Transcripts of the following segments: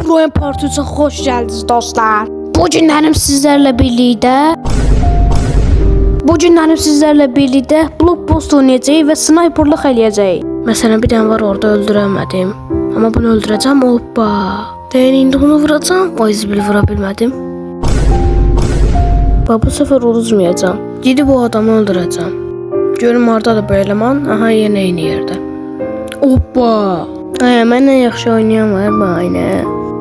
Heroin Part 3'ə xoş gəldiniz dostlar. Bu günlərim sizlərlə birlikdə Blockpost oynayacağıq və sniperlıq eləyəcəyik. Məsələn, bir dənə var orada öldürəmədim. Amma bunu öldürəcəm. Hoppa. Deyən indi bunu vuracam. O izbil vura bilmədim. Bax, bu səfər uduzmayacam. Gidib bu adamı öldürəcəm. Görüm hardadır bu eleman. Aha, yenə eyni yerdə. Hoppa. Mənlə yaxşı oynayan var mı? Aynı.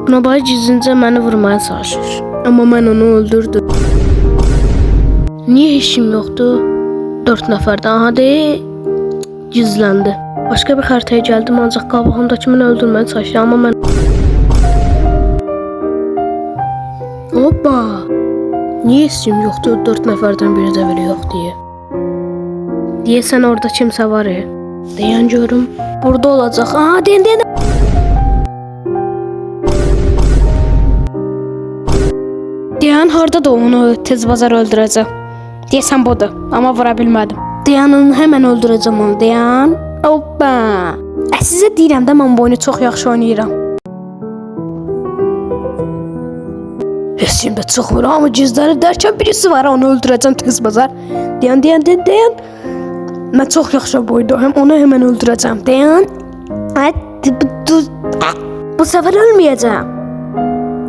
Buna bax, gizlincə məni vurmaya çalışır. Amma mən onu öldürdüm. Niyə heç kim yoxdur? 4 nəfərdə. Aha, gizləndi. Başqa bir xəritəyə gəldim, ancaq qabağımdakı məni öldürməyə çalışır. Amma mən... Hoppa. Niyə heç kim yoxdur? 4 nəfərdən biri də belə yox deyə. Deyəsən orada kimsə var ya. Deyən görüm. Burada olacaq. Aha, deyən. Deyən harada da onu tez bazar öldürəcəm. Deyəsən budur. Amma vura bilmədim. Deyən onu həmən öldürəcəm onu. Deyən. Hoppa. Sizə deyirəm də mən bu oyunu çox yaxşı oynayıram. Heç kim də çıxmır. Amma gizlənir dərkən birisi var. Onu öldürəcəm tez bazar. Deyən. Mən çox yaxşı bu oyunu. Onu həmən öldürəcəm. Deyən. Bu səfər ölməyəcəm.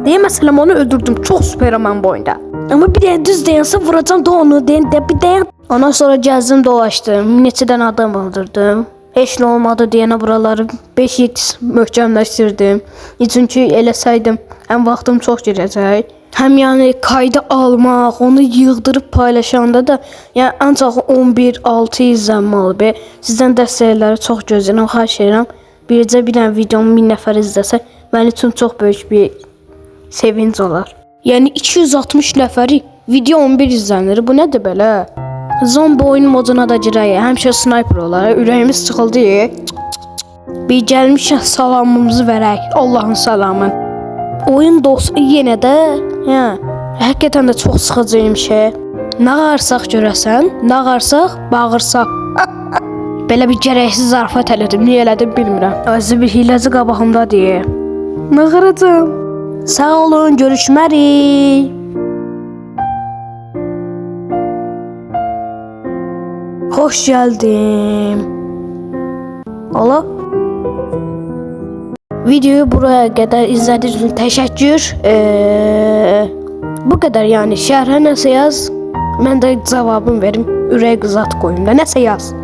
Deyən məsələn onu öldürdüm. Çox süperəm mən bu oyunda. Amma bir dənə düz deyənsə vuracam da onu. Deyən. Ondan sonra gəzdim dolaşdım. Neçə dənə adam öldürdüm. Heç nə olmadı deyənə buraları 5-7 möhkəmləşdirdim. Çünki eləsəydim həm vaxtım çox girəcək. Həm yəni kayda almaq, onu yığdırıb paylaşanda da yəni ancaq 11-6 izlənməli. Sizdən dəstəkləri çox gözləyirəm, xahiş edirəm. Bircə bir dənə videomu 1000 nəfər izləsə mənim üçün çox böyük bir sevinc olar. Yəni 260 nəfəri video 11 izlənir. Bu nədir belə? Zombi oyun moduna da girək. Həmişə sniper olar. Ürəyimiz çıxıldı. Bir gəlmişik salamımızı verək. Allahın salamı. Oyun dostu yenə də, həqiqətən də çox sıxıcıymış. Nə qarsak görəsən, nə qarsaq, bağırsaq. Belə bir gərəksiz zarafat elədim. Niyə elədim bilmirəm. Özü bir hiləci qabağımda deyə. Nə qaracam? Sağ olun, görüşmərik. Xoş gəldim. Allah. Videoyu buraya qədər izlədiyiniz üçün təşəkkür. Bu qədər yəni. Şərhə nəsə yaz. Mən də cavabını verim. Ürək qızat qoyum da. Nəsə yaz.